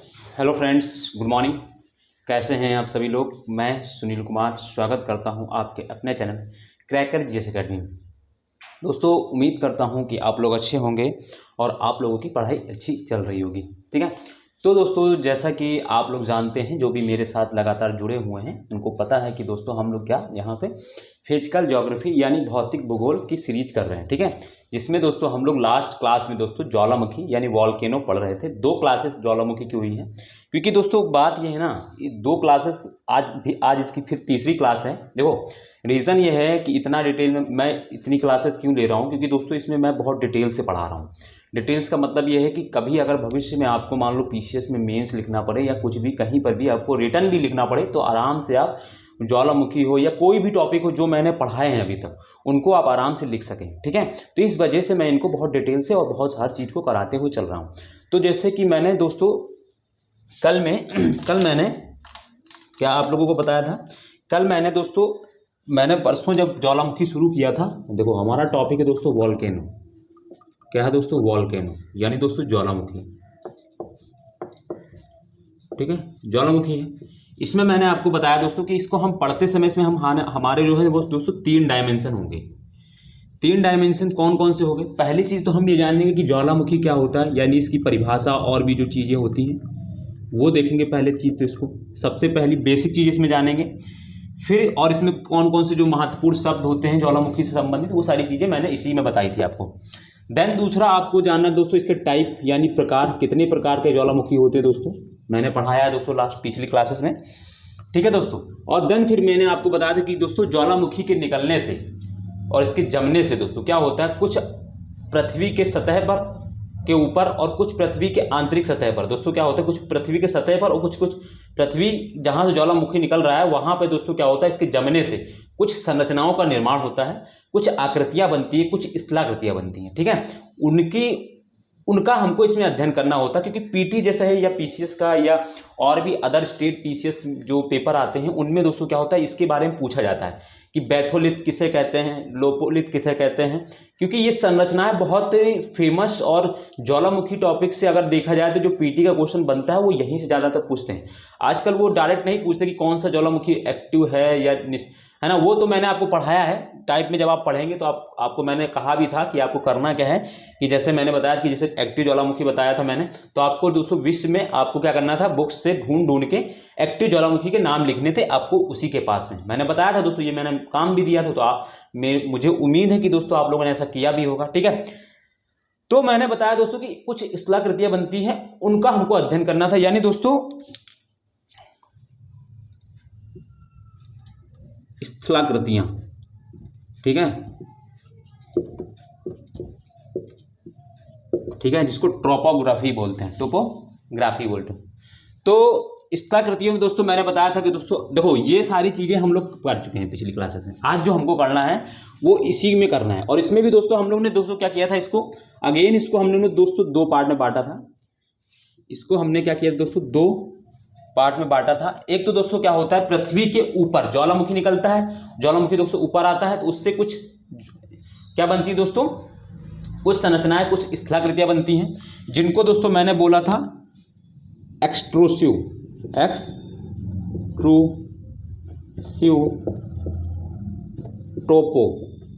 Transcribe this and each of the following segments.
Hello friends, good morning. कैसे हैं आप सभी लोग। मैं सुनील कुमार स्वागत करता हूं आपके अपने चैनल क्रैकर जीएस एकेडमी में। दोस्तों, उम्मीद करता हूं कि आप लोग अच्छे होंगे और आप लोगों की पढ़ाई अच्छी चल रही होगी। ठीक है। तो दोस्तों, जैसा कि आप लोग जानते हैं, जो भी मेरे साथ लगातार जुड़े हुए हैं उनको पता है कि दोस्तों हम लोग क्या यहाँ पे फिजिकल ज्योग्राफी यानी भौतिक भूगोल की सीरीज कर रहे हैं। ठीक है। जिसमें दोस्तों हम लोग लास्ट क्लास में दोस्तों ज्वालामुखी यानी वॉल्केनो पढ़ रहे थे। 2 क्लासेस ज्वालामुखी की हुई हैं, क्योंकि दोस्तों बात ये है ना, ये 2 क्लासेस आज इसकी फिर तीसरी क्लास है। देखो, रीज़न ये है कि इतना डिटेल में मैं इतनी क्लासेस क्यों ले रहा हूँ, क्योंकि दोस्तों इसमें मैं बहुत डिटेल से पढ़ा रहा हूँ। डिटेल्स का मतलब ये है कि कभी अगर भविष्य में आपको मान लो पीसीएस में मेंस लिखना पड़े या कुछ भी कहीं पर भी आपको रिटर्न भी लिखना पड़े, तो आराम से आप ज्वालामुखी हो या कोई भी टॉपिक हो जो मैंने पढ़ाए हैं अभी तक, उनको आप आराम से लिख सकें। ठीक है। तो इस वजह से मैं इनको बहुत डिटेल से और बहुत हर चीज़ को कराते हुए चल रहा हूँ। तो जैसे कि मैंने दोस्तों कल मैंने क्या आप लोगों को बताया था, कल मैंने परसों जब ज्वालामुखी शुरू किया था। देखो, हमारा टॉपिक है दोस्तों वॉल्केनो। क्या है दोस्तों? वॉल्केनो यानी दोस्तों ज्वालामुखी। ठीक है, ज्वालामुखी है। इसमें मैंने आपको बताया दोस्तों कि इसको हम पढ़ते समय इसमें हमारे जो है वो दोस्तों 3 डायमेंशन होंगे। 3 डायमेंशन कौन कौन से होंगे? पहली चीज़ तो हम ये जानेंगे कि ज्वालामुखी क्या होता है, यानी इसकी परिभाषा और भी जो चीज़ें होती हैं वो देखेंगे। पहले चीज़ तो इसको सबसे पहली बेसिक चीज़ इसमें जानेंगे। फिर और इसमें कौन कौन से जो महत्वपूर्ण शब्द होते हैं ज्वालामुखी से संबंधित, वो सारी चीज़ें मैंने इसी में बताई थी आपको। देन दूसरा आपको जानना दोस्तों इसके टाइप यानी प्रकार, कितने प्रकार के ज्वालामुखी होते हैं दोस्तों, मैंने पढ़ाया है दोस्तों लास्ट पिछली क्लासेस में। ठीक है दोस्तों। और देन फिर मैंने आपको बताया था कि दोस्तों ज्वालामुखी के निकलने से और इसके जमने से दोस्तों क्या होता है, कुछ पृथ्वी के सतह पर के ऊपर और कुछ पृथ्वी के आंतरिक सतह पर दोस्तों क्या होता है, कुछ पृथ्वी के सतह पर और कुछ पृथ्वी जहां से ज्वालामुखी निकल रहा है वहां पे दोस्तों क्या होता है, इसके जमने से कुछ संरचनाओं का निर्माण होता है, कुछ आकृतियां बनती है, कुछ स्थलाकृतियां बनती हैं। ठीक है। उनका हमको इसमें अध्ययन करना होता है, क्योंकि पीटी जैसा है या पीसीएस का या और भी अदर स्टेट पीसीएस जो पेपर आते हैं उनमें दोस्तों क्या होता है, इसके बारे में पूछा जाता है कि बैथोलिथ किसे कहते हैं, लोपोलिथ किसे कहते हैं, क्योंकि ये संरचनाएं बहुत फेमस और ज्वालामुखी टॉपिक से अगर देखा जाए तो जो पीटी का क्वेश्चन बनता है वो यहीं से ज़्यादातर पूछते हैं। आजकल वो डायरेक्ट नहीं पूछते कि कौन सा ज्वालामुखी एक्टिव है या है ना, वो तो मैंने आपको पढ़ाया है। टाइप में जब आप पढ़ेंगे तो आपको मैंने कहा भी था कि आपको करना क्या है, कि जैसे मैंने बताया कि जैसे एक्टिव ज्वालामुखी बताया था मैंने, तो आपको दोस्तों विश्व में आपको क्या करना था, बुक्स से ढूंढ के एक्टिव ज्वालामुखी के नाम लिखने थे आपको उसी के पास में। मैंने बताया था दोस्तों, ये मैंने काम भी दिया था। तो मुझे उम्मीद है कि दोस्तों आप लोगों ने ऐसा किया भी होगा। ठीक है। तो मैंने बताया दोस्तों कि कुछ स्थलाकृतियां बनती हैं, उनका हमको अध्ययन करना था, यानी दोस्तों स्थलाकृतियां। ठीक है, ठीक है, जिसको ट्रोपोग्राफी बोलते हैं, टोपोग्राफी बोलते हैं। तो स्थलाकृतियों में दोस्तों मैंने बताया था कि दोस्तों देखो, ये सारी चीजें हम लोग कर चुके हैं पिछली क्लासेस में। आज जो हमको करना है वो इसी में करना है। और इसमें भी दोस्तों हम लोग ने दोस्तों क्या किया था, इसको हम लोग ने दोस्तों 2 पार्ट में बांटा था। इसको हमने क्या किया दोस्तों, 2 पार्ट में बांटा था। एक तो दोस्तों क्या होता है, पृथ्वी के ऊपर ज्वालामुखी निकलता है, ज्वालामुखी दोस्तों ऊपर आता है तो उससे कुछ क्या बनती है दोस्तों, कुछ संरचनाएं, कुछ स्थलाकृतियां बनती हैं, जिनको दोस्तों मैंने बोला था एक्सट्रूसिव टोपोग्राफी,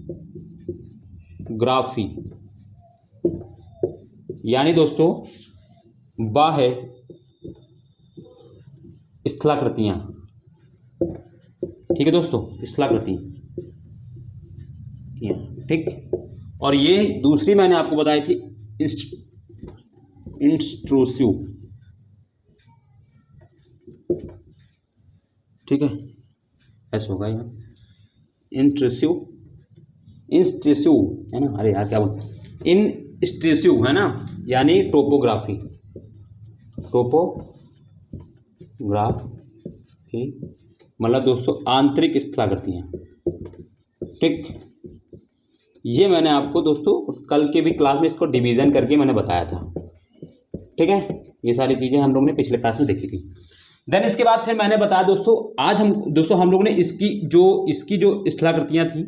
यानी दोस्तों बाह्य स्थलाकृतियां। ठीक है दोस्तों, स्थलाकृति। ठीक। और ये दूसरी मैंने आपको बताई थी इंट्रूसिव। ठीक है, ऐसा होगा यहाँ इंट्रूसिव है ना, अरे यार क्या बोल, इंट्रूसिव है ना, यानी टोपोग्राफी मतलब दोस्तों आंतरिक स्थलाकृतियां। ठीक, ये मैंने आपको दोस्तों कल के भी क्लास में इसको डिवीजन करके मैंने बताया था। ठीक है, ये सारी चीजें हम लोग ने पिछले क्लास में देखी थी। देन इसके बाद फिर मैंने बताया दोस्तों, आज हम लोग ने इसकी जो स्थलाकृतियां थी,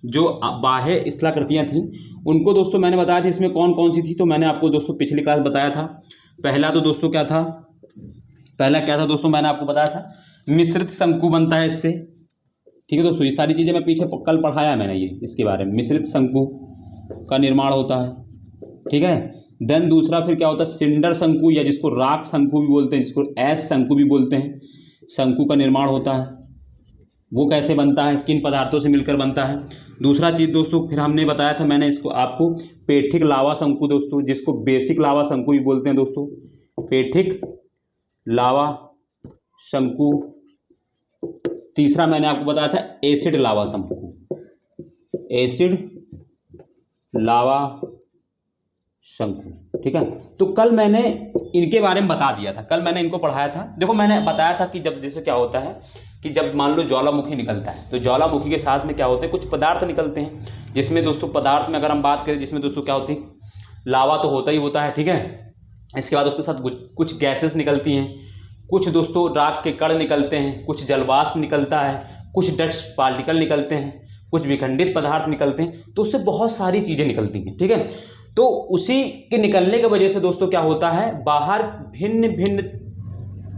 जो बाह्य स्थलाकृतियां थी, उनको दोस्तों मैंने बताया था इसमें कौन कौन सी थी। तो मैंने आपको दोस्तों पिछली क्लास बताया था। पहला तो दोस्तों क्या था, पहला क्या था दोस्तों, मैंने आपको बताया था मिश्रित शंकु बनता है इससे। ठीक है दोस्तों, ये सारी चीज़ें मैं पीछे कल पढ़ाया है मैंने ये इसके बारे में, मिश्रित शंकु का निर्माण होता है। ठीक है, देन दूसरा फिर क्या होता है, सिंडर शंकु या जिसको राख शंकु भी बोलते हैं, जिसको ऐस शंकु भी बोलते हैं, शंकु का निर्माण होता है। वो कैसे बनता है, किन पदार्थों से मिलकर बनता है। दूसरा चीज़ दोस्तों फिर हमने बताया था मैंने इसको आपको, पेठिक लावा शंकु दोस्तों, जिसको बेसिक लावा शंकु भी बोलते हैं दोस्तों, पेठिक लावा शंकु। तीसरा मैंने आपको बताया था एसिड लावा शंकु, एसिड लावा शंकु। ठीक है, तो कल मैंने इनके बारे में बता दिया था, कल मैंने इनको पढ़ाया था। देखो मैंने बताया था कि जब जैसे क्या होता है कि जब मान लो ज्वालामुखी निकलता है तो ज्वालामुखी के साथ में क्या होते हैं, कुछ पदार्थ निकलते हैं, जिसमें दोस्तों पदार्थ में अगर हम बात करें, जिसमें दोस्तों क्या होती है, लावा तो होता ही होता है। ठीक है, इसके बाद उसके साथ कुछ गैसेस निकलती हैं, कुछ दोस्तों राख के कण निकलते हैं, कुछ जलवाष्प निकलता है, कुछ डस्ट पार्टिकल निकलते हैं, कुछ विखंडित पदार्थ निकलते हैं, तो उससे बहुत सारी चीज़ें निकलती हैं। ठीक है, तो उसी के निकलने की वजह से दोस्तों क्या होता है, बाहर भिन्न भिन्न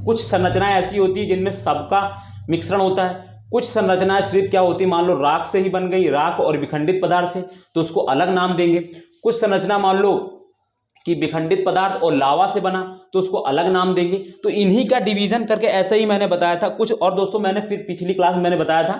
कुछ संरचनाएं ऐसी होती है जिनमें सबका मिश्रण होता है। कुछ संरचनाएं सिर्फ क्या होती है, मान लो राख से ही बन गई, राख और विखंडित पदार्थ से, तो उसको अलग नाम देंगे। कुछ संरचना मान लो कि विखंडित पदार्थ और लावा से बना तो उसको अलग नाम देंगे। तो इन्हीं का डिवीजन करके ऐसे ही मैंने बताया था कुछ। और दोस्तों मैंने फिर पिछली क्लास में मैंने बताया था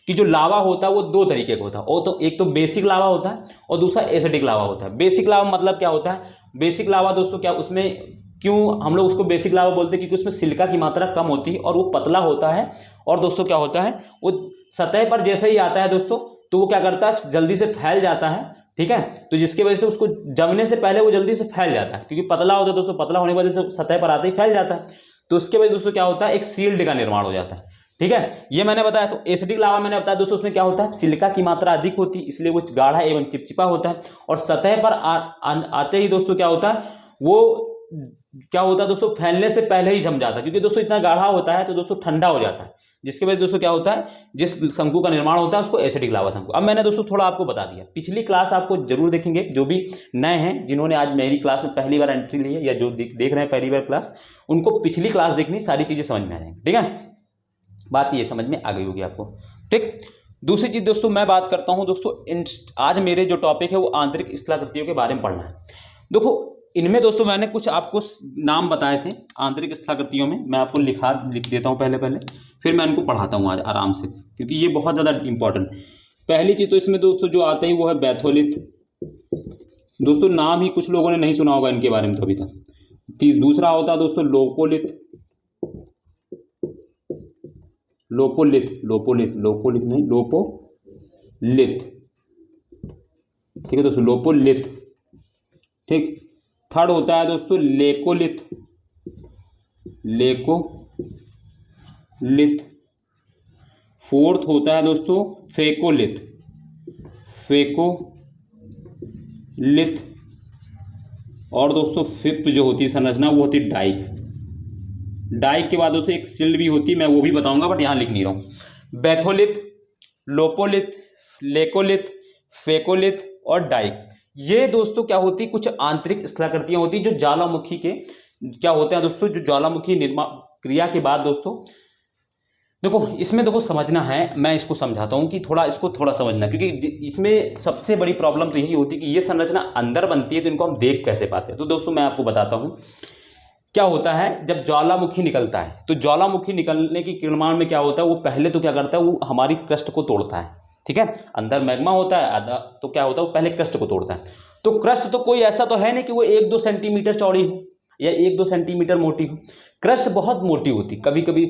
कि जो लावा होता है वो दो तरीके का होता है, वो तो एक तो बेसिक लावा होता है और दूसरा एसिडिक लावा होता है। बेसिक लावा मतलब क्या होता है, बेसिक लावा दोस्तों क्या, उसमें क्यों हम लोग उसको बेसिक लावा बोलते हैं, क्योंकि उसमें सिलिका की मात्रा कम होती है और वो पतला होता है। और दोस्तों क्या होता है, वो सतह पर जैसे ही आता है दोस्तों तो वो क्या करता है, जल्दी से फैल जाता है। ठीक है, तो जिसकी वजह से उसको जमने से पहले वो जल्दी से फैल जाता है, क्योंकि पतला होता है दोस्तों, पतला होने की वजह से सतह पर आते ही फैल जाता है। तो उसके वजह दोस्तों क्या होता है, एक सील्ड का निर्माण हो जाता है। ठीक है, ये मैंने बताया। तो एसिडिक लावा मैंने बताया दोस्तों, उसमें क्या होता है, सिलिका की मात्रा अधिक होती है, इसलिए वो गाढ़ा एवं चिपचिपा होता है। और सतह पर आते ही दोस्तों क्या होता है, वो क्या होता है दोस्तों, फैलने से पहले ही जम जाता है, क्योंकि दोस्तों इतना गाढ़ा होता है तो दोस्तों ठंडा हो जाता है, जिसके वजह से दोस्तों क्या होता है, जिस शंकु का निर्माण होता है उसको एसिडिक लावा शंकु। अब मैंने दोस्तों थोड़ा आपको बता दिया, पिछली क्लास आपको जरूर देखेंगे, जो भी नए हैं, जिन्होंने आज मेरी क्लास में पहली बार एंट्री ली है या जो देख रहे हैं पहली बार क्लास, उनको पिछली क्लास देखनी, सारी चीजें समझ में आ जाएंगी। ठीक है, बात ये समझ में आ गई होगी आपको। ठीक, दूसरी चीज दोस्तों मैं बात करता हूं दोस्तों, आज मेरे जो टॉपिक है वो आंतरिक स्थलाकृतियों के बारे में पढ़ना है। देखो इनमें दोस्तों मैंने कुछ आपको नाम बताए थे आंतरिक स्थलाकृतियों में, मैं आपको लिख देता हूं पहले, फिर मैं इनको पढ़ाता हूं आज आराम से, क्योंकि ये बहुत ज़्यादा इंपॉर्टेंट। पहली चीज़ तो इसमें दोस्तों जो आते हैं वो है बैथोलिथ। दोस्तों नाम ही कुछ लोगों ने नहीं सुना होगा इनके बारे में तो अभी तक। दूसरा होता है दोस्तों लोपोलिथ, लोपोलिथ नहीं, लोपोलिथ। ठीक है दोस्तों, लोपोलिथ। ठीक, थर्ड होता है दोस्तों लेकोलिथ, फोर्थ होता है दोस्तों फेकोलिथ, और दोस्तों फिफ्थ जो होती है संरचना वो होती है डाइक के बाद दोस्तों एक सिल्ड भी होती है, मैं वो भी बताऊंगा बट यहाँ लिख नहीं रहा हूँ। बैथोलिथ, लोपोलिथ, लेकोलिथ, फेकोलिथ और डाइक, ये दोस्तों क्या होती है, कुछ आंतरिक स्थलाकृतियां होती है जो ज्वालामुखी के क्या होते हैं दोस्तों, जो ज्वालामुखी निर्माण क्रिया के बाद दोस्तों देखो इसमें देखो समझना है, मैं इसको समझाता हूं कि इसको थोड़ा समझना, क्योंकि इसमें सबसे बड़ी प्रॉब्लम तो यही होती है कि ये संरचना अंदर बनती है तो इनको हम देख कैसे पाते हैं। तो दोस्तों मैं आपको बताता हूं क्या होता है, जब ज्वालामुखी निकलता है तो ज्वालामुखी निकलने की निर्माण में क्या होता है, वो पहले तो क्या करता है, वो हमारी क्रस्ट को तोड़ता है। ठीक है, अंदर मैग्मा होता है आधा, तो क्या होता है वो पहले क्रस्ट को तोड़ता है। तो क्रस्ट तो कोई ऐसा तो है नहीं कि वो 1-2 सेंटीमीटर चौड़ी हो या 1-2 सेंटीमीटर मोटी हो, क्रस्ट बहुत मोटी होती। कभी कभी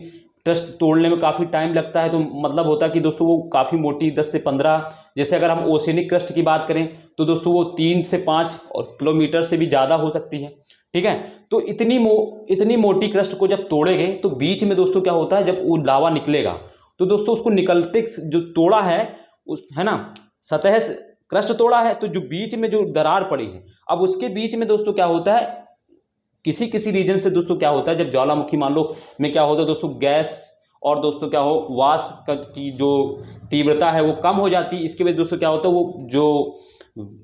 क्रस्ट तोड़ने में काफ़ी टाइम लगता है, तो मतलब होता है कि दोस्तों वो काफ़ी मोटी 10 से 15, जैसे अगर हम ओशियनिक क्रस्ट की बात करें तो दोस्तों वो 3 से 5 किलोमीटर से भी ज़्यादा हो सकती है। ठीक है, तो इतनी मोटी क्रस्ट को जब तोड़ेंगे तो बीच में दोस्तों क्या होता है, जब वो लावा निकलेगा तो दोस्तों उसको निकलते जो तोड़ा है उस है ना, सतह से क्रस्ट तोड़ा है, तो जो बीच में जो दरार पड़ी है, अब उसके बीच में दोस्तों क्या होता है, किसी रीजन से दोस्तों क्या होता है, जब ज्वालामुखी मान लो में क्या होता है दोस्तों, गैस और दोस्तों क्या हो वाष्प की जो तीव्रता है वो कम हो जाती है। इसके वजह दोस्तों क्या होता है, वो जो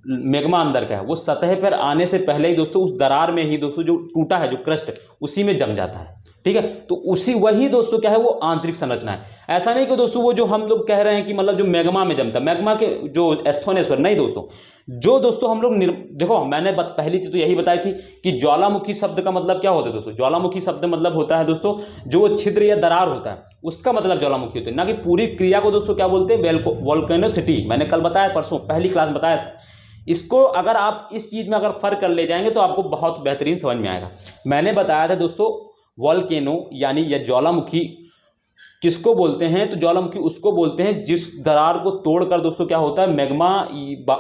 मैग्मा अंदर का है वो सतह पर आने से पहले ही दोस्तों उस दरार में ही दोस्तों जो टूटा है जो क्रस्ट उसी में जम जाता है। ठीक है। तो उसी वही दोस्तों क्या है वो आंतरिक संरचना है। ऐसा नहीं कि दोस्तों वो जो हम लोग कह रहे हैं कि मतलब जो मैग्मा में जमता है, मैग्मा के जो एस्थोनेश्वर, नहीं दोस्तों। जो दोस्तों हम लोग देखो मैंने पहली चीज तो यही बताई थी कि ज्वालामुखी शब्द का मतलब क्या होता है दोस्तों। ज्वालामुखी शब्द मतलब होता है दोस्तों जो वो छिद्र या दरार होता है उसका मतलब ज्वालामुखी होता है, ना कि पूरी क्रिया को दोस्तों क्या बोलते हैं, वोल्केनोसिटी। मैंने कल बताया, परसों पहली क्लास में बताया था। इसको अगर आप इस चीज में अगर फर्क कर ले जाएंगे तो आपको बहुत बेहतरीन समझ में आएगा। मैंने बताया था दोस्तों वोल्केनो यानी या ज्वालामुखी किसको बोलते हैं, तो ज्वालामुखी उसको बोलते हैं जिस दरार को तोड़कर दोस्तों क्या होता है मैग्मा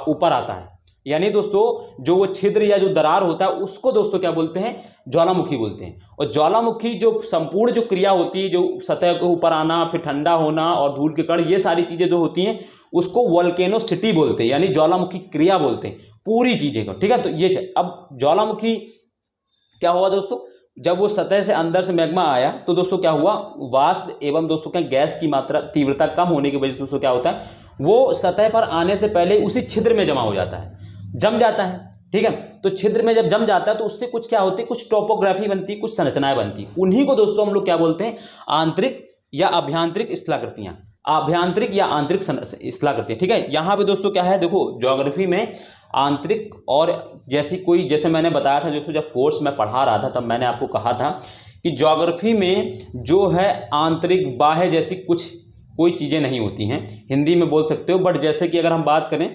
ऊपर आता है। यानी दोस्तों जो वो छिद्र या जो दरार होता है उसको दोस्तों क्या बोलते हैं, ज्वालामुखी बोलते हैं। और ज्वालामुखी जो संपूर्ण जो क्रिया होती है, जो सतह के ऊपर आना, फिर ठंडा होना और धूल के कण, ये सारी चीजें जो होती हैं उसको वोल्केनोसिटी बोलते हैं, यानी ज्वालामुखी क्रिया बोलते हैं पूरी चीजें को। ठीक है, तो ये अब ज्वालामुखी क्या हुआ दोस्तों, जब वो सतह से अंदर से मैग्मा आया तो दोस्तों क्या हुआ, वाष्प एवं दोस्तों क्या गैस की मात्रा तीव्रता कम होने की वजह से दोस्तों क्या होता है वो सतह पर आने से पहले उसी छिद्र में जमा हो जाता है, जम जाता है। ठीक है, तो छिद्र में जब जम जाता है तो उससे कुछ क्या होती है, कुछ टोपोग्राफी बनती है, कुछ संरचनाएं बनती है। उन्हीं को दोस्तों हम लोग क्या बोलते हैं, आंतरिक या अभ्यंतरिक स्थलाकृतियां, आभ्यंतरिक या आंतरिक स्थलाकृतियां। ठीक है, यहां पे दोस्तों क्या है, देखो ज्योग्राफी में आंतरिक और जैसे मैंने बताया था दोस्तों, जब फोर्स में पढ़ा रहा था तब मैंने आपको कहा था कि ज्योग्राफी में जो है आंतरिक बाह्य जैसी कोई चीजें नहीं होती हैं, हिंदी में बोल सकते हो। बट जैसे कि अगर हम बात करें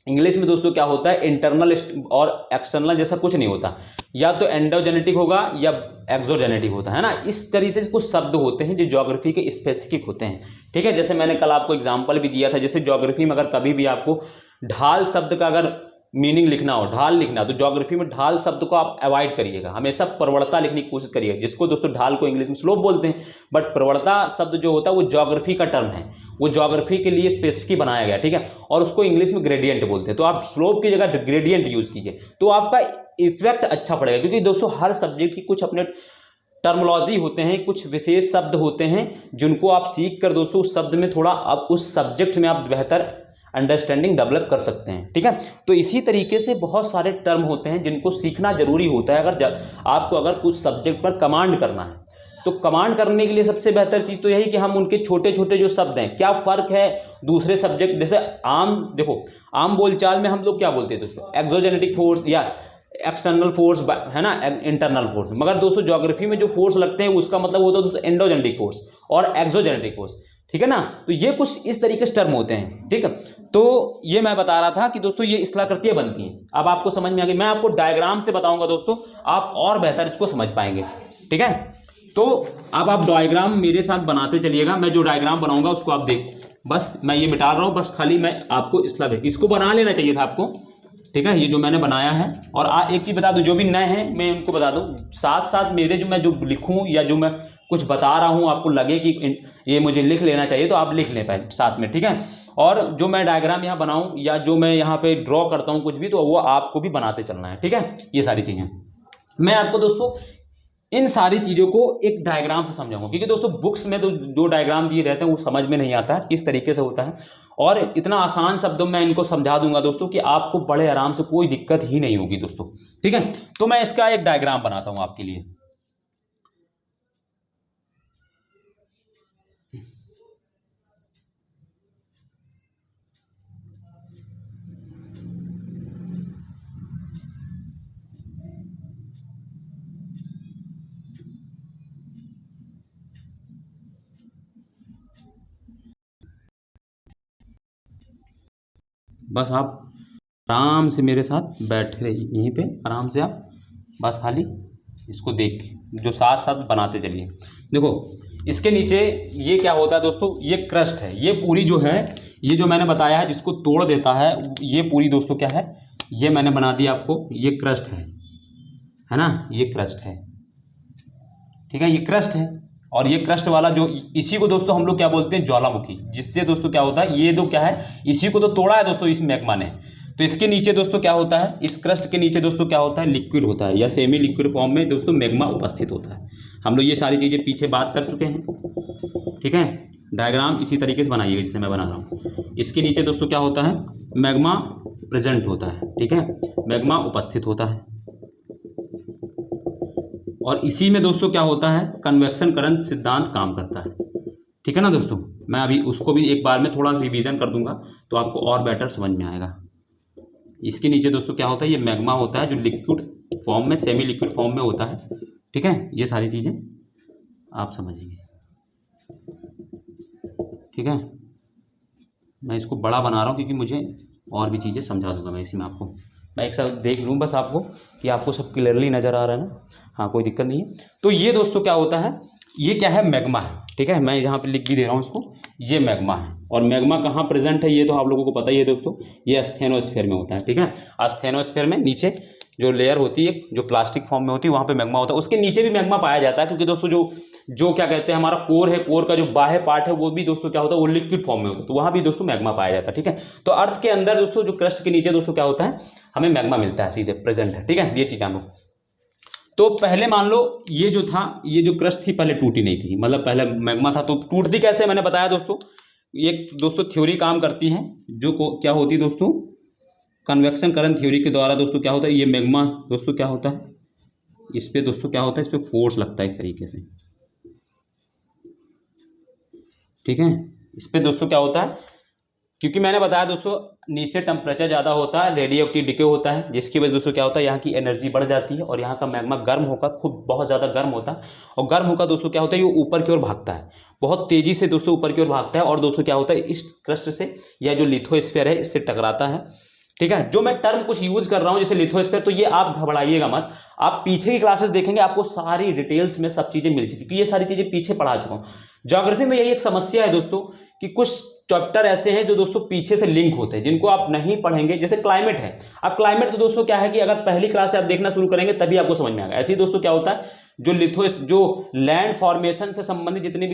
इंग्लिश में दोस्तों क्या होता है, इंटरनल और एक्सटर्नल जैसा कुछ नहीं होता, या तो एंडोजेनेटिक होगा या एक्सोजेनेटिक होता है ना। इस तरीके से कुछ शब्द होते हैं जो ज्योग्राफी के स्पेसिफिक होते हैं। ठीक है, जैसे मैंने कल आपको एग्जांपल भी दिया था, जैसे ज्योग्राफी में अगर कभी भी आपको ढाल शब्द का अगर मीनिंग लिखना हो, ढाल लिखना, तो ज्योग्राफी में ढाल शब्द को आप अवॉइड करिएगा, हमेशा प्रवणता लिखने की कोशिश करिएगा, जिसको दोस्तों ढाल को इंग्लिश में स्लोप बोलते हैं। बट प्रवणता शब्द जो होता है वो ज्योग्राफी का टर्म है, वो ज्योग्राफी के लिए स्पेसिफिक बनाया गया। ठीक है, और उसको इंग्लिश में ग्रेडियंट बोलते हैं। तो आप स्लोप की जगह ग्रेडियंट यूज कीजिए तो आपका इफेक्ट अच्छा पड़ेगा, क्योंकि दोस्तों हर सब्जेक्ट की कुछ अपने टर्मोलॉजी होते हैं, कुछ विशेष शब्द होते हैं जिनको आप सीख कर दोस्तों उस शब्द में थोड़ा आप उस सब्जेक्ट में आप बेहतर अंडरस्टैंडिंग डेवलप कर सकते हैं। ठीक है, तो इसी तरीके से बहुत सारे टर्म होते हैं जिनको सीखना जरूरी होता है। आपको अगर कुछ सब्जेक्ट पर कमांड करना है तो कमांड करने के लिए सबसे बेहतर चीज़ तो यही कि हम उनके छोटे छोटे जो शब्द हैं, क्या फ़र्क है दूसरे सब्जेक्ट, जैसे देखो आम बोलचाल में हम लोग क्या बोलते हैं दोस्तों, एक्सोजेनेटिक फोर्स या एक्सटर्नल फोर्स है ना, इंटरनल फोर्स। मगर दोस्तों ज्योग्राफी में जो फोर्स लगते हैं उसका मतलब होता है दोस्तों एंडोजेनेटिक फोर्स और एक्सोजेनेटिक फोर्स। ठीक है ना, तो ये कुछ इस तरीके से टर्म होते हैं। ठीक है, तो ये मैं बता रहा था कि दोस्तों ये स्थलाकृतियां बनती हैं। अब आपको समझ में आ गई, मैं आपको डायग्राम से बताऊंगा दोस्तों, आप और बेहतर इसको समझ पाएंगे। ठीक है, तो अब आप डायग्राम मेरे साथ बनाते चलिएगा, मैं जो डायग्राम बनाऊंगा उसको आप देख, बस मैं ये मिटा रहा हूँ, बस खाली मैं आपको इसको बना लेना चाहिए था आपको। ठीक है, ये जो मैंने बनाया है। और एक चीज़ बता दूं, जो भी नए हैं मैं उनको बता दूं, साथ साथ मेरे मैं जो लिखूं या जो मैं कुछ बता रहा हूं आपको लगे कि ये मुझे लिख लेना चाहिए तो आप लिख लें पहले साथ में। ठीक है, और जो मैं डायग्राम यहाँ बनाऊं या जो मैं यहाँ पे ड्रॉ करता हूँ कुछ भी, तो वो आपको भी बनाते चलना है। ठीक है, ये सारी चीज़ें मैं आपको दोस्तों इन सारी चीज़ों को एक डायग्राम से समझाऊंगा, क्योंकि दोस्तों बुक्स में तो जो डायग्राम दिए रहते हैं वो समझ में नहीं आता किस तरीके से होता है, और इतना आसान शब्दों में इनको समझा दूंगा दोस्तों कि आपको बड़े आराम से कोई दिक्कत ही नहीं होगी दोस्तों। ठीक है, तो मैं इसका एक डायग्राम बनाता हूं आपके लिए। बस आप आराम से मेरे साथ बैठे रहिए यहीं पे, आराम से आप बस खाली इसको देख जो साथ साथ बनाते चलिए। देखो इसके नीचे ये क्या होता है दोस्तों, ये क्रस्ट है, ये पूरी जो है, ये जो मैंने बताया है जिसको तोड़ देता है, ये पूरी दोस्तों क्या है, ये मैंने बना दिया आपको, ये क्रस्ट है ना, ये क्रस्ट है। ठीक है, ये क्रस्ट है, और ये क्रस्ट वाला जो, इसी को दोस्तों हम लोग क्या बोलते हैं, ज्वालामुखी, जिससे दोस्तों क्या होता है, ये दो क्या है, इसी को तो तोड़ा है दोस्तों इस मैग्मा ने। तो इसके नीचे दोस्तों क्या होता है, इस क्रस्ट के नीचे दोस्तों क्या होता है, लिक्विड होता है, या सेमी लिक्विड फॉर्म में दोस्तों मैग्मा उपस्थित होता है। हम लोग ये सारी चीज़ें पीछे बात कर चुके हैं। ठीक है, डायग्राम इसी तरीके से बनाइएगा जैसे मैं बना रहा हूँ। इसके नीचे दोस्तों क्या होता है, मैग्मा प्रेजेंट होता है। ठीक है, मैग्मा उपस्थित होता है, और इसी में दोस्तों क्या होता है, कन्वेक्शन करंट सिद्धांत काम करता है। ठीक है ना दोस्तों, मैं अभी उसको भी एक बार में थोड़ा रिवीजन कर दूंगा तो आपको और बेटर समझ में आएगा। इसके नीचे दोस्तों क्या होता है, ये मैग्मा होता है जो लिक्विड फॉर्म में, सेमी लिक्विड फॉर्म में होता है। ठीक है, ये सारी चीज़ें आप समझेंगे। ठीक है, मैं इसको बड़ा बना रहा हूँ क्योंकि मुझे और भी चीज़ें समझा दूंगा मैं इसी में आपको। मैं एक साथ देख लूँ बस आपको कि आपको सब क्लियरली नज़र आ रहा है ना। हाँ, कोई दिक्कत नहीं है। तो ये दोस्तों क्या होता है, ये क्या है, मैग्मा है। ठीक है, मैं यहाँ पे लिख भी दे रहा हूँ इसको, ये मैग्मा है। और मैग्मा कहाँ प्रेजेंट है ये तो आप लोगों को पता ही है दोस्तों, ये स्टेनोस्फीयर में होता है। ठीक है, स्टेनोस्फीयर में नीचे जो लेयर होती है, जो प्लास्टिक फॉर्म में होती है, वहाँ पे मैग्मा होता है। उसके नीचे भी मैग्मा पाया जाता है, क्योंकि दोस्तों जो क्या कहते हैं, हमारा कोर है, कोर का जो बाह्य पार्ट है वो भी दोस्तों क्या होता है, वो लिक्विड फॉर्म में होता है, तो वहाँ भी दोस्तों मैग्मा पाया जाता है। ठीक है, तो अर्थ के अंदर दोस्तों जो क्रस्ट के नीचे दोस्तों क्या होता है, हमें मैग्मा मिलता है, सीधे प्रेजेंट है। ठीक है, ये चीज़ हम लोग तो पहले मान लो ये जो था, ये जो क्रस्ट थी पहले टूटी नहीं थी, मतलब पहले मैग्मा था। तो टूटती कैसे, मैंने बताया दोस्तों, एक दोस्तों थ्योरी काम करती है जो क्या होती है दोस्तों, कन्वेक्शन करंट थ्योरी के द्वारा दोस्तों क्या होता है, ये मैग्मा दोस्तों क्या होता है, इस पे दोस्तों क्या होता है, इस पे फोर्स लगता है इस तरीके से। ठीक है, इस पे दोस्तों क्या होता है, क्योंकि मैंने बताया दोस्तों नीचे टेम्परेचर ज़्यादा होता है, रेडियो एक्टिव डिके होता है, जिसकी वजह दोस्तों क्या होता है, यहाँ की एनर्जी बढ़ जाती है और यहाँ का मैग्मा गर्म होकर खूब बहुत ज़्यादा गर्म होता है। और गर्म होकर दोस्तों क्या होता है, ये ऊपर की ओर भागता है, बहुत तेज़ी से दोस्तों ऊपर की ओर भागता है। और दोस्तों क्या होता है, इस क्रस्ट से या जो लिथोस्फीयर है इससे टकराता है। ठीक है, जो मैं टर्म कुछ यूज कर रहा हूँ जैसे लिथोस्फीयर, तो ये आप घबराइएगा मत, आप पीछे की क्लासेस देखेंगे आपको सारी डिटेल्स में सब चीज़ें मिल चुकी, क्योंकि ये सारी चीज़ें पीछे पढ़ा चुका हूँ। ज्योग्राफी में यही एक समस्या है दोस्तों कि कुछ चैप्टर ऐसे हैं जो दोस्तों पीछे से लिंक होते हैं, जिनको आप नहीं पढ़ेंगे। जैसे क्लाइमेट है, अब क्लाइमेट तो दोस्तों क्या है कि अगर पहली क्लास से आप देखना शुरू करेंगे तभी आपको समझ में आएगा। ऐसे ही दोस्तों क्या होता है, जो लैंड फॉर्मेशन से संबंधित जितनी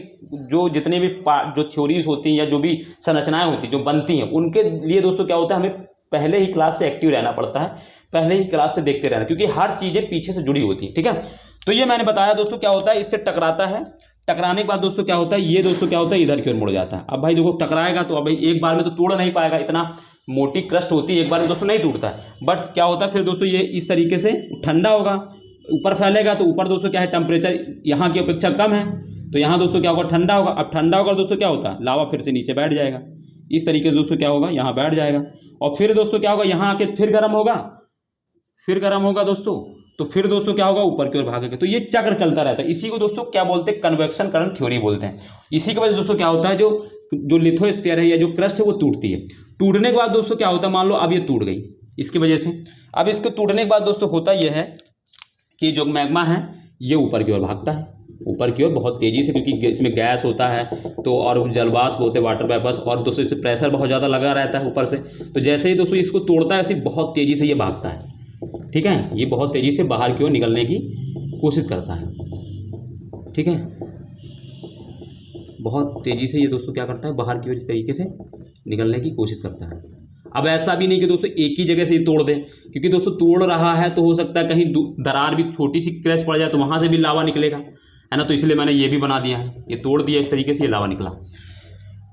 भी जो थ्योरीज होती हैं या जो भी संरचनाएं होती हैं जो बनती हैं, उनके लिए दोस्तों क्या होता है, हमें पहले ही क्लास से एक्टिव रहना पड़ता है, पहले ही क्लास से देखते रहना, क्योंकि हर चीज़ें पीछे से जुड़ी होती है। ठीक है, तो ये मैंने बताया दोस्तों क्या होता है, इससे टकराता है, टकराने के बाद दोस्तों क्या होता है, ये दोस्तों क्या होता है, इधर की ओर मुड़ जाता है। अब भाई देखो टकराएगा तो अब भाई एक बार में तो तोड़ नहीं पाएगा, इतना मोटी क्रस्ट होती है, एक बार में दोस्तों नहीं टूटता है। बट क्या होता है फिर दोस्तों, ये इस तरीके से ठंडा होगा, ऊपर फैलेगा, तो ऊपर दोस्तों क्या है, टेम्परेचर यहाँ की अपेक्षा कम है, तो यहाँ दोस्तों क्या होगा, ठंडा होगा। अब ठंडा होगा दोस्तों क्या होता है, लावा फिर से नीचे बैठ जाएगा, इस तरीके से दोस्तों क्या होगा, यहाँ बैठ जाएगा। और फिर दोस्तों क्या होगा, यहाँ आके फिर गर्म होगा, फिर गर्म होगा दोस्तों, तो फिर दोस्तों क्या होगा, ऊपर की ओर भागेगा। तो ये चक्र चलता रहता है, इसी को दोस्तों क्या बोलते हैं, कन्वेक्शन करंट थ्योरी बोलते हैं। इसी की वजह से दोस्तों क्या होता है, जो लिथोस्फीयर है या जो क्रस्ट है वो टूटती है। टूटने के बाद दोस्तों क्या होता है, मान लो अब ये टूट गई इसकी वजह से, अब इसको टूटने के बाद दोस्तों होता यह है कि जो मैग्मा है ये ऊपर की ओर भागता है, ऊपर की ओर बहुत तेज़ी से, क्योंकि इसमें गैस होता है तो, और जलवाष्प होते हैं, वाटर वेपर्स, और दोस्तों इससे प्रेशर बहुत ज़्यादा लगा रहता है ऊपर से। तो जैसे ही दोस्तों इसको तोड़ता है ऐसे बहुत तेज़ी से ये भागता है। ठीक है, ये बहुत तेज़ी से बाहर की ओर निकलने की कोशिश करता है। ठीक है, बहुत तेज़ी से ये दोस्तों क्या करता है, बाहर की ओर इस तरीके से निकलने की कोशिश करता है। अब ऐसा भी नहीं कि दोस्तों एक ही जगह से ये तोड़ दे, क्योंकि दोस्तों तोड़ रहा है तो हो सकता है कहीं दरार भी छोटी सी क्रैश पड़ जाए तो वहाँ से भी लावा निकलेगा, है ना। तो इसलिए मैंने ये भी बना दिया है, ये तोड़ दिया इस तरीके से, ये लावा निकला।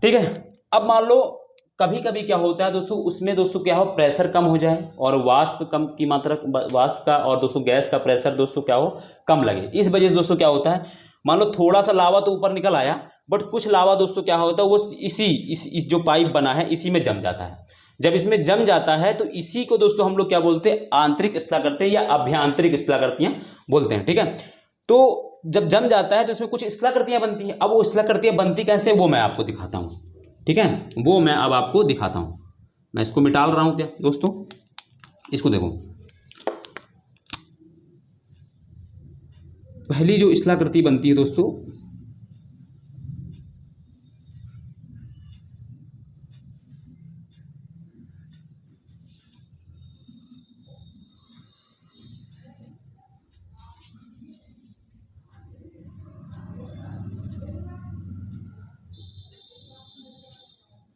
ठीक है, अब मान लो कभी कभी क्या होता है दोस्तों, उसमें दोस्तों क्या हो, प्रेशर कम हो जाए और वाष्प कम की मात्रा, वाष्प का और दोस्तों गैस का प्रेशर दोस्तों क्या हो, कम लगे। इस वजह से दोस्तों क्या होता है, मान लो थोड़ा सा लावा तो ऊपर निकल आया, बट कुछ लावा दोस्तों क्या होता है, वो इस जो पाइप बना है इसी में जम जाता है। जब इसमें जम जाता है तो इसी को दोस्तों हम लोग क्या बोलते हैं, आंतरिक स्थलाकृतियां या अभ्यंतरिक स्थलाकृतियां बोलते हैं। ठीक है, तो जब जम जाता है तो इसमें कुछ स्थलाकृतियां बनती हैं। अब वो स्थलाकृतियां बनती कैसे, वो मैं आपको दिखाता हूँ। ठीक है, वो मैं अब आपको दिखाता हूँ। मैं इसको मिटाल रहा हूँ क्या दोस्तों, इसको देखो, पहली जो स्थलाकृति बनती है दोस्तों,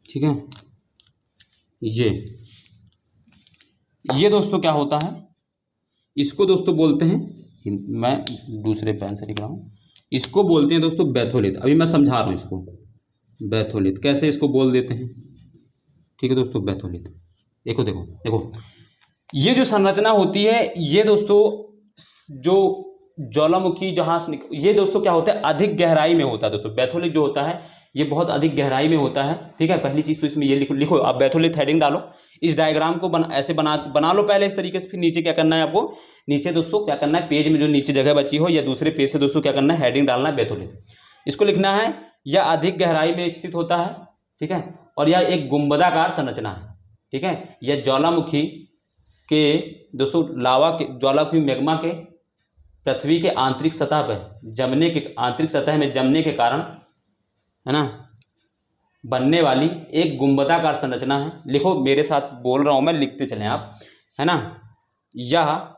ठीक है, ये दोस्तों क्या होता है, इसको दोस्तों बोलते हैं, मैं दूसरे पेन से लिख रहा हूँ, इसको बोलते हैं दोस्तों बैथोलिथ। अभी मैं समझा रहा हूँ इसको, बैथोलिथ कैसे इसको बोल देते हैं। ठीक है दोस्तों, बैथोलिथ, देखो देखो देखो, ये जो संरचना होती है ये दोस्तों जो ज्वालामुखी जहाँ से ये दोस्तों क्या होता है, अधिक गहराई में होता है दोस्तों। बैथोलिथ जो होता है ये बहुत अधिक गहराई में होता है, ठीक है। पहली चीज़ तो इसमें ये लिखो आप बैथोलिथ हेडिंग डालो, इस डायग्राम को ऐसे बना लो पहले इस तरीके से। फिर नीचे क्या करना है आपको, नीचे दोस्तों क्या करना है, पेज में जो नीचे जगह बची हो या दूसरे पेज से दोस्तों क्या करना है, हेडिंग डालना है बैथोलिथ। इसको लिखना है यह अधिक गहराई में स्थित होता है, ठीक है, और यह एक गुंबदाकार संरचना है, ठीक है। यह ज्वालामुखी के दोस्तों लावा के ज्वालामुखी मैग्मा के पृथ्वी के आंतरिक सतह पर जमने के आंतरिक सतह में जमने के कारण, है ना, बनने वाली एक गुंबदाकार संरचना है। लिखो मेरे साथ बोल रहा हूं मैं, लिखते चलें आप, है ना। यह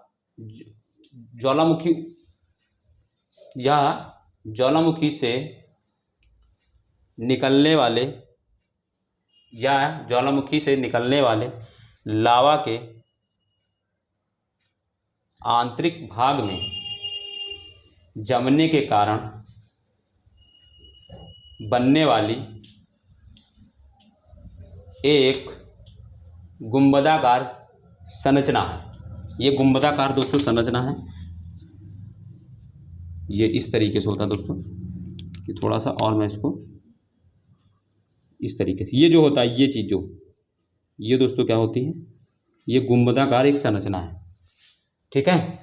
ज्वालामुखी से निकलने वाले लावा के आंतरिक भाग में जमने के कारण बनने वाली एक गुंबदाकार संरचना है। ये गुंबदाकार दोस्तों संरचना है, ये इस तरीके से होता है दोस्तों। ये थोड़ा सा और मैं इसको इस तरीके से, ये जो होता है ये चीज़ जो ये दोस्तों क्या होती है, ये गुंबदाकार एक संरचना है, ठीक है।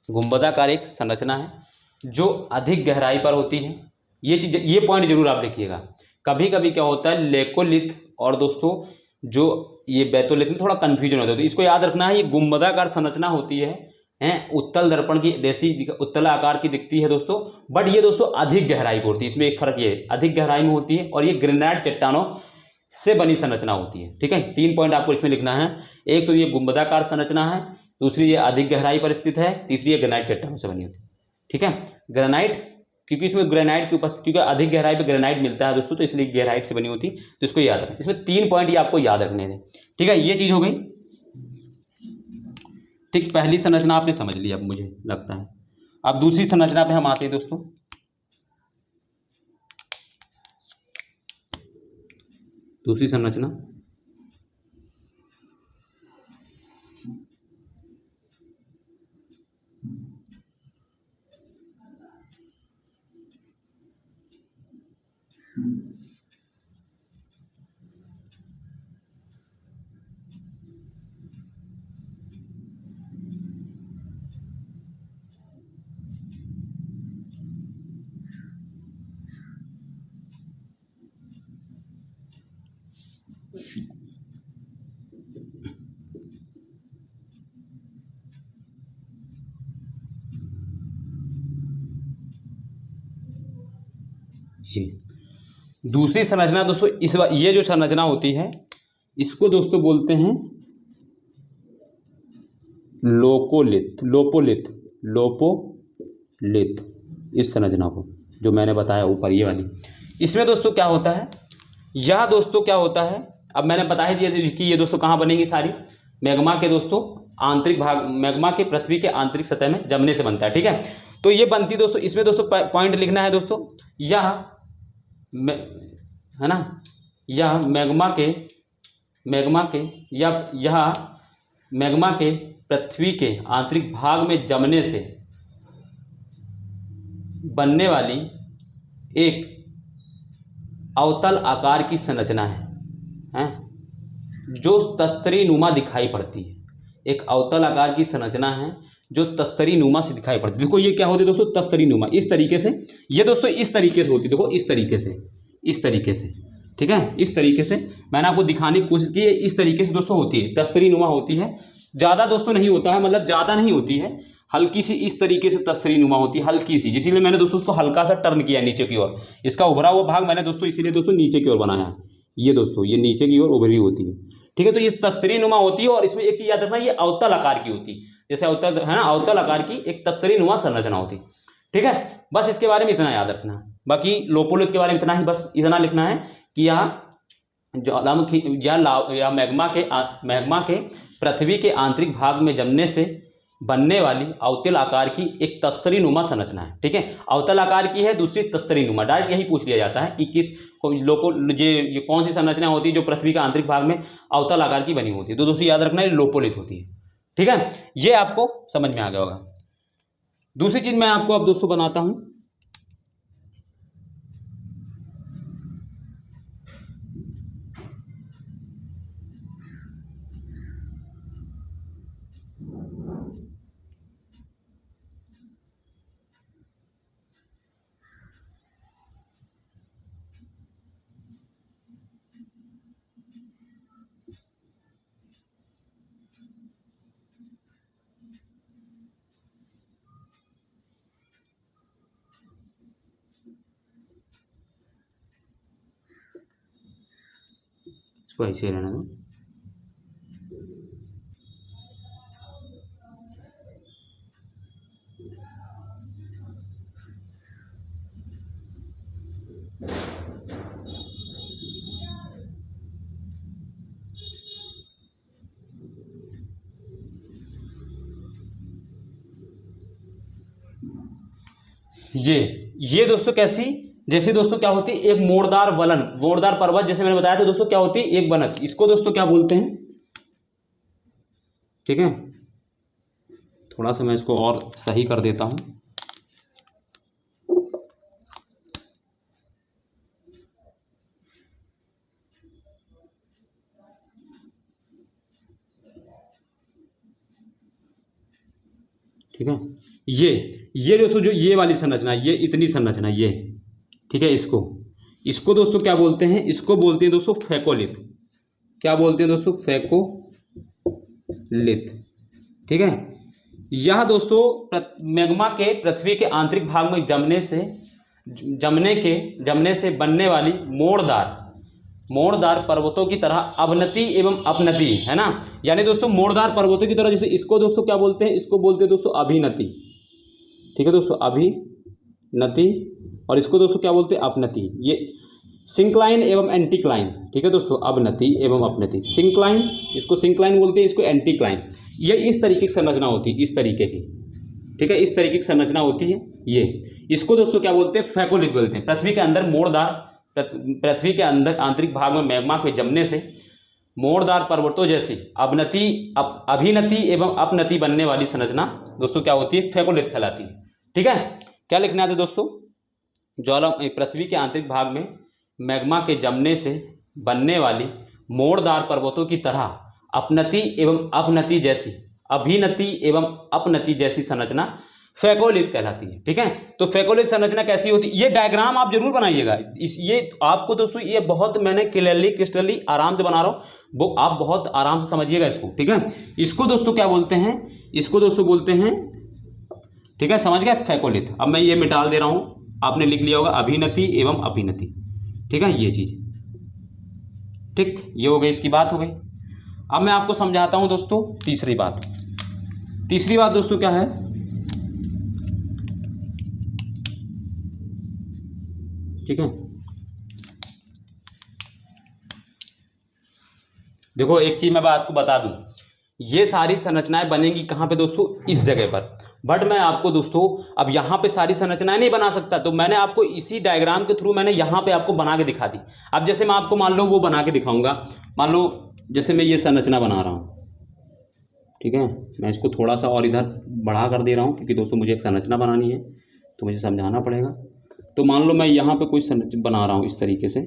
गुंबदाकार एक संरचना है जो अधिक गहराई पर होती है। ये चीज़, ये पॉइंट जरूर आप लिखिएगा। कभी कभी क्या होता है लेकोलिथ और दोस्तों जो ये बैथोलिथ में थोड़ा कन्फ्यूजन होता है, तो इसको याद रखना है। ये गुंबदाकार संरचना होती है, उत्तल दर्पण की जैसी उत्तल आकार की दिखती है दोस्तों, बट ये दोस्तों अधिक गहराई पर होती है। इसमें एक फर्क ये है, अधिक गहराई में होती है और ये ग्रेनाइट चट्टानों से बनी संरचना होती है, ठीक है। 3 पॉइंट आपको इसमें लिखना है। एक तो ये गुंबदाकार संरचना है, दूसरी ये अधिक गहराई पर स्थित है, तीसरी ये ग्रेनाइट चट्टानों से बनी होती है, ठीक है। ग्रेनाइट, क्योंकि इसमें ग्रेनाइट की उपस्थिति, क्योंकि अधिक गहराई पर ग्रेनाइट मिलता है दोस्तों, तो इसलिए ग्रेनाइट से बनी होती है, तो इसको याद रखें। इसमें 3 पॉइंट ये आपको याद रखने हैं, ठीक है। ये चीज़ हो गई, ठीक। पहली संरचना आपने समझ ली अब मुझे लगता है। अब दूसरी संरचना पे हम आते हैं दोस्तों। दूसरी संरचना ये दूसरी संरचना दोस्तों, ये जो संरचना होती है इसको दोस्तों बोलते हैं लोपोलिथ। इस संरचना को जो मैंने बताया ऊपर ये वाली, इसमें दोस्तों क्या होता है, यह दोस्तों क्या होता है, अब मैंने बता ही दिया कि ये दोस्तों कहाँ बनेगी, सारी मैग्मा के दोस्तों आंतरिक भाग, मैग्मा के पृथ्वी के आंतरिक सतह में जमने से बनता है, ठीक है। तो ये बनती दोस्तों, इसमें दोस्तों पॉइंट लिखना है दोस्तों, यह है ना, यह मैग्मा के पृथ्वी के आंतरिक भाग में जमने से बनने वाली एक अवतल आकार की संरचना है, जो तस्तरी नुमा दिखाई पड़ती है। एक अवतल आकार की संरचना है जो तस्तरी नुमा से दिखाई पड़ती है। देखो ये क्या होती है दोस्तों, तस्तरी नुमा, इस तरीके से। ये दोस्तों इस तरीके से होती है, देखो इस तरीके से, ठीक है। इस तरीके से मैंने आपको दिखाने की कोशिश की है, इस तरीके से दोस्तों होती है, तस्तरी नुमा होती है। ज़्यादा दोस्तों नहीं होता है, मतलब ज़्यादा नहीं होती है, हल्की सी इस तरीके से तस्तरी नुमा होती है, हल्की सी, इसीलिए मैंने दोस्तों उसको हल्का सा टर्न किया नीचे की ओर। इसका उभरा हुआ भाग मैंने दोस्तों इसीलिए दोस्तों नीचे की ओर बनाया है। ये दोस्तों ये नीचे की ओर उभरी होती है, ठीक है। तो ये तस्तरी नुमा होती है और इसमें एक चीज़ याद रखना, ये अवतल आकार की होती है, जैसे अवतल है ना, अवतल आकार की एक तस्तरी नुमा संरचना होती है, ठीक है। बस इसके बारे में इतना याद रखना है, बाकी लोपोलिथ के बारे में इतना ही, बस इतना लिखना है कि यहाँ ज्वालामुखी या मैग्मा के पृथ्वी के आंतरिक भाग में जमने से बनने वाली अवतल आकार की एक तस्तरी नुमा संरचना है, ठीक है। अवतल आकार की है, दूसरी तस्तरी नुमा। डायरेक्ट यही पूछ लिया जाता है कि किस ये कौन सी संरचना होती है जो पृथ्वी के आंतरिक भाग में अवतल आकार की बनी होती है। तो दोस्तों याद रखना, ये लोपोलिथ होती है, ठीक है। ये आपको समझ में आ गया होगा। दूसरी चीज मैं आपको अब दोस्तों बनाता हूं, इसको ऐसे रहने दो। ये दोस्तों कैसी, जैसे दोस्तों क्या होती है एक मोड़दार वलन, मोड़दार पर्वत, जैसे मैंने बताया था दोस्तों क्या होती है एक बनक, इसको दोस्तों क्या बोलते हैं, ठीक है। थोड़ा सा मैं इसको और सही कर देता हूं, ठीक है। ये दोस्तों जो ये वाली संरचना, ये इतनी संरचना ये, ठीक है, इसको दोस्तों क्या बोलते हैं, इसको बोलते हैं दोस्तों फेकोलिथ। क्या बोलते हैं दोस्तों, फेकोलिथ, ठीक है। यह दोस्तों मैग्मा के पृथ्वी के आंतरिक भाग में जमने से बनने वाली मोड़दार पर्वतों की तरह अवनति एवं अपनति, है ना। यानी दोस्तों मोड़दार पर्वतों की तरह, जैसे इसको दोस्तों क्या बोलते हैं, इसको बोलते हैं दोस्तों अभिनति, ठीक है दोस्तों, अभिनति। और इसको दोस्तों क्या बोलते हैं, अपनति। ये सिंक्लाइन एवं एंटीक्लाइन, ठीक है दोस्तों, अवनति एवं अपनति। सिंक्लाइन, इसको सिंक्लाइन बोलते हैं, इसको एंटीक्लाइन। ये इस तरीके की संरचना होती है, इस तरीके की, ठीक है, इस तरीके की संरचना होती है ये। इसको दोस्तों क्या बोलते हैं, फेकोलिथ बोलते हैं। पृथ्वी के अंदर पृथ्वी के अंदर आंतरिक भाग में मैग्मा के जमने से मोड़दार पर्वतों जैसी अभिनति एवं अपनति बनने वाली संरचना दोस्तों क्या होती है, फेकोलिथ कहलाती है, ठीक है। क्या लिखना है दोस्तों, पृथ्वी के आंतरिक भाग में मैग्मा के जमने से बनने वाली मोड़दार पर्वतों की तरह अभिनति एवं अपनति जैसी संरचना फेकोलिथ कहलाती है, ठीक है। तो फेकोलिथ संरचना कैसी होती है, ये डायग्राम आप जरूर बनाइएगा। ये आपको दोस्तों ये बहुत मैंने क्लियरली आराम से बना रहा हूँ, वो आप बहुत आराम से समझिएगा इसको, ठीक है। इसको दोस्तों क्या बोलते हैं, इसको दोस्तों बोलते हैं, ठीक है, समझ गए, फेकोलिथ। अब मैं ये मिटा दे रहा हूँ, आपने लिख लिया होगा अभिनति एवं अपनति, ठीक है, ये चीज, ठीक, ये हो गई, इसकी बात हो गई। अब मैं आपको समझाता हूं दोस्तों तीसरी बात दोस्तों क्या है, ठीक है। देखो एक चीज मैं आपको बता दूं, ये सारी संरचनाएं बनेंगी कहां पे दोस्तों, इस जगह पर। बट मैं आपको दोस्तों अब यहाँ पे सारी संरचनाएं नहीं बना सकता, तो मैंने आपको इसी डायग्राम के थ्रू मैंने यहाँ पे आपको बना के दिखा दी। अब जैसे मैं आपको मान लो वो बना के दिखाऊंगा, मान लो जैसे मैं ये संरचना बना रहा हूँ, ठीक है, मैं इसको थोड़ा सा और इधर बढ़ा कर दे रहा हूँ, क्योंकि दोस्तों मुझे एक संरचना बनानी है तो मुझे समझाना पड़ेगा। तो मान लो मैं यहाँ पे कोई संरचना बना रहा हूँ इस तरीके से,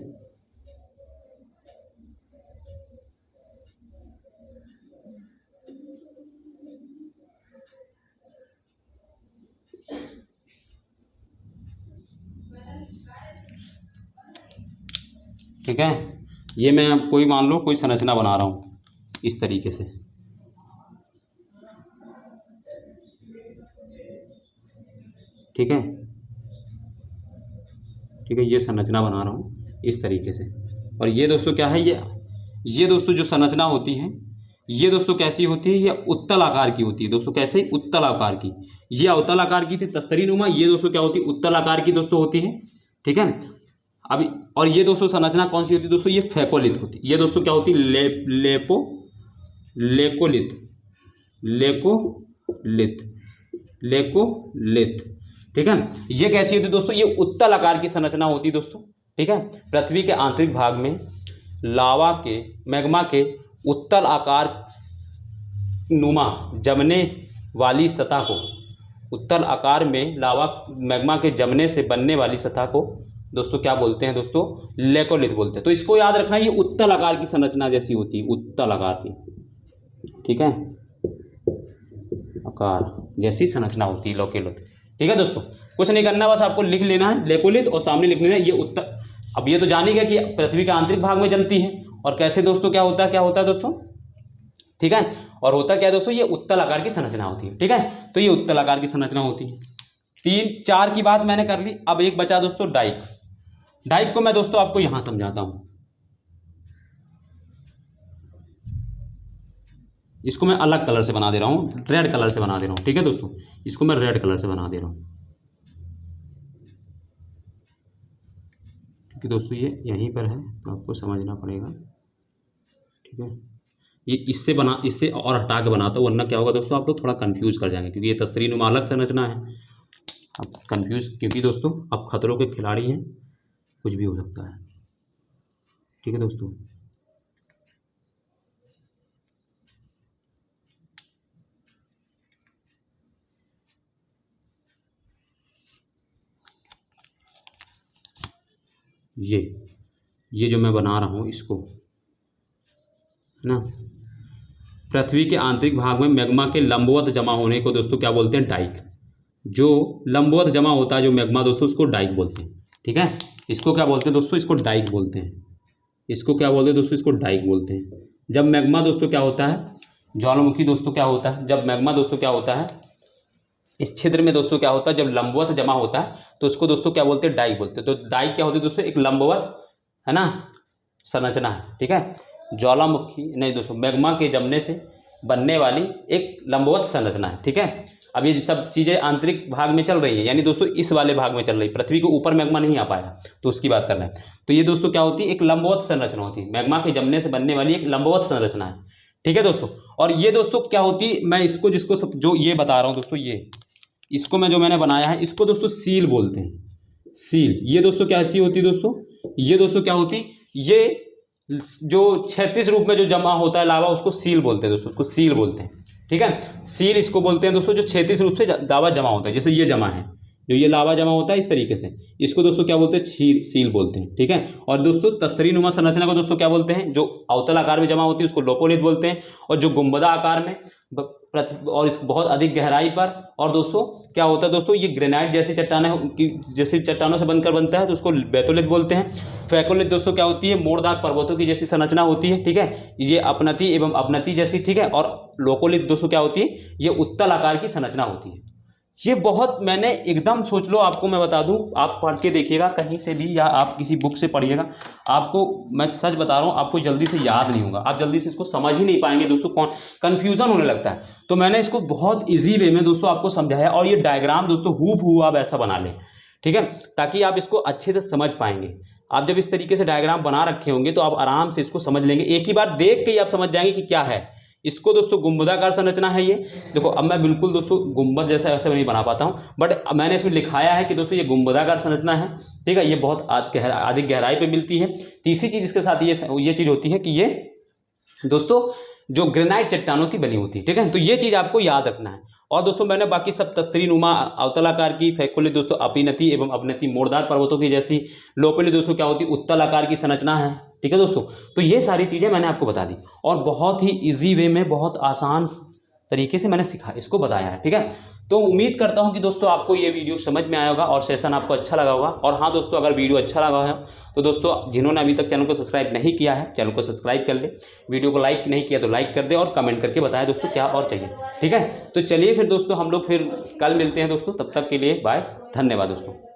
ठीक है। ये मैं अब कोई मान लो कोई संरचना बना रहा हूँ इस तरीके से, ठीक है, ठीक है, ये संरचना बना रहा हूँ इस तरीके से। और ये दोस्तों क्या है, ये दोस्तों जो संरचना होती है ये दोस्तों कैसी होती है, ये उत्तल आकार की होती है दोस्तों, कैसे, उत्तल आकार की। ये अवतल आकार की थी तस्तरी नुमा, ये दोस्तों क्या होती है, उत्तल आकार की दोस्तों होती है, ठीक है। अभी और ये दोस्तों संरचना कौन सी होती है दोस्तों, ये फेकोलिथ होती है। ये दोस्तों क्या होती है, लेकोलिथ, ठीक है। ये कैसी होती है दोस्तों, ये उत्तल आकार की संरचना होती है दोस्तों, ठीक है। पृथ्वी के आंतरिक भाग में मैग्मा के उत्तल आकार नुमा जमने वाली सतह को उत्तल आकार में लावा मैग्मा के जमने से बनने वाली सतह को दोस्तों क्या बोलते हैं दोस्तों, लेकोलिथ बोलते हैं। तो इसको याद रखना, ये उत्तल आकार की संरचना जैसी होती है, उत्तल आकार की, ठीक है, आकार जैसी संरचना होती है लेकोलिथ। ठीक है दोस्तों, कुछ नहीं करना, बस आपको लिख लेना है लेकोलिथ और सामने लिख लेना है ये उत्तल। अब ये तो जान गया कि पृथ्वी के आंतरिक भाग में जमती है और कैसे दोस्तों क्या होता है दोस्तों, ठीक है। और होता क्या है दोस्तों, ये उत्तल आकार की संरचना होती है, ठीक है। तो ये उत्तल आकार की संरचना होती है। 3-4 की बात मैंने कर ली। अब एक बचा दोस्तों डाइक। डाइक को मैं दोस्तों आपको यहां समझाता हूं। इसको मैं अलग कलर से बना दे रहा हूं, रेड कलर से बना दे रहा हूं, ठीक है दोस्तों। इसको मैं रेड कलर से बना दे रहा हूं, क्योंकि दोस्तों ये यहीं पर है तो आपको समझना पड़ेगा, ठीक है। ये इससे और हटा के बनाता हूँ, वरना क्या होगा दोस्तों, आप लोग थोड़ा कंफ्यूज कर जाएंगे, क्योंकि ये तस्रीनुमा अलग संरचना है। अब कंफ्यूज, क्योंकि दोस्तों अब खतरों के खिलाड़ी हैं, कुछ भी हो सकता है, ठीक है दोस्तों। ये जो मैं बना रहा हूँ इसको, है ना, पृथ्वी के आंतरिक भाग में मैग्मा के लंबवत जमा होने को दोस्तों क्या बोलते हैं, डाइक। जो लंबवत जमा होता है जो मैग्मा दोस्तों, उसको डाइक बोलते हैं, ठीक है। इसको क्या बोलते हैं दोस्तों, इसको डाइक बोलते हैं। इसको क्या बोलते हैं दोस्तों, इसको डाइक बोलते हैं। जब मैग्मा दोस्तों क्या होता है, ज्वालामुखी दोस्तों क्या होता है, जब मैग्मा दोस्तों क्या होता है, इस छिद्र में दोस्तों क्या होता है, जब लंबवत जमा होता है तो उसको दोस्तों क्या बोलते हैं, डाइक बोलते हैं। तो डाइक क्या होती है दोस्तों, एक लंबवत, है ना, संरचना है, ठीक है। ज्वालामुखी नहीं दोस्तों, मैग्मा के जमने से बनने वाली एक लंबवत संरचना है, ठीक है। अब ये सब चीज़ें आंतरिक भाग में चल रही है, यानी दोस्तों इस वाले भाग में चल रही है, पृथ्वी के ऊपर मैग्मा नहीं आ पाया, तो उसकी बात कर रहे हैं। तो ये दोस्तों क्या होती है, एक लंबवत संरचना होती है, मैग्मा के जमने से बनने वाली एक लंबवत संरचना है, ठीक है दोस्तों। और ये दोस्तों क्या होती है, मैं इसको जिसको जो ये बता रहा हूँ दोस्तों, ये इसको मैं जो मैंने बनाया है इसको दोस्तों सील बोलते हैं, सील। ये दोस्तों क्या ऐसी होती है दोस्तों, ये दोस्तों क्या होती, ये जो क्षैतिज रूप में जो जमा होता है लावा, उसको सील बोलते हैं दोस्तों, उसको सील बोलते हैं, ठीक है। सील इसको बोलते हैं दोस्तों जो क्षैतिज रूप से लावा जमा होता है, जैसे ये जमा है, जो ये लावा जमा होता है इस तरीके से, इसको दोस्तों क्या बोलते हैं, सील बोलते हैं, ठीक है। और दोस्तों तस्तरीनुमा संरचना को दोस्तों क्या बोलते हैं, जो अवतल आकार में जमा होती है उसको लोपोलिथ बोलते हैं, और जो गुंबदा आकार में और इस बहुत अधिक गहराई पर, और दोस्तों क्या होता है दोस्तों, ये ग्रेनाइट जैसी चट्टानें की जैसी चट्टानों से बनकर बनता है तो उसको बेथोलिथ बोलते हैं। फैकोलिथ दोस्तों क्या होती है, मोड़दाग पर्वतों की जैसी संरचना होती है, ठीक है, ये अपनति एवं अपनति जैसी, ठीक है। और लोकोलिथ दोस्तों क्या होती है, ये उत्तल आकार की संरचना होती है। ये बहुत मैंने एकदम सोच लो, आपको मैं बता दूं, आप पढ़ के देखिएगा कहीं से भी या आप किसी बुक से पढ़िएगा, आपको मैं सच बता रहा हूँ, आपको जल्दी से याद नहीं होगा, आप जल्दी से इसको समझ ही नहीं पाएंगे दोस्तों, कन्फ्यूज़न होने लगता है। तो मैंने इसको बहुत ईजी वे में दोस्तों आपको समझाया, और ये डायग्राम दोस्तों हूबहू आप ऐसा बना लें, ठीक है, ताकि आप इसको अच्छे से समझ पाएंगे। आप जब इस तरीके से डायग्राम बना रखे होंगे तो आप आराम से इसको समझ लेंगे, एक ही बार देख के ही आप समझ जाएंगे कि क्या है। इसको दोस्तों गुंबदाकार संरचना है ये। देखो अब मैं बिल्कुल दोस्तों गुंबद जैसा ऐसे नहीं बना पाता हूँ, बट मैंने इसमें लिखाया है कि दोस्तों ये गुंबदाकार संरचना है, ठीक है। ये बहुत अधिक गहराई पे मिलती है। तीसरी चीज़ इसके साथ ये चीज़ होती है कि ये दोस्तों जो ग्रेनाइट चट्टानों की बनी होती है, ठीक है। तो ये चीज़ आपको याद रखना है। और दोस्तों मैंने बाकी सब तस्तरीनुमा, अवतलाकार की, फैकोलिथ दोस्तों अपीनति एवं अपनति, मोड़दार पर्वतों की जैसी, लोपोलिथ दोस्तों क्या होती है, उत्तल आकार की संरचना है, ठीक है दोस्तों। तो ये सारी चीज़ें मैंने आपको बता दी और बहुत ही इजी वे में, बहुत आसान तरीके से मैंने सिखा इसको बताया है, ठीक है। तो उम्मीद करता हूं कि दोस्तों आपको ये वीडियो समझ में आया होगा और सेशन आपको अच्छा लगा होगा। और हाँ दोस्तों, अगर वीडियो अच्छा लगा है तो दोस्तों जिन्होंने अभी तक चैनल को सब्सक्राइब नहीं किया है, चैनल को सब्सक्राइब कर ले, वीडियो को लाइक नहीं किया तो लाइक कर दे और कमेंट करके बताएं दोस्तों क्या और चाहिए, ठीक है। तो चलिए फिर दोस्तों हम लोग फिर कल मिलते हैं दोस्तों, तब तक के लिए बाय, धन्यवाद दोस्तों।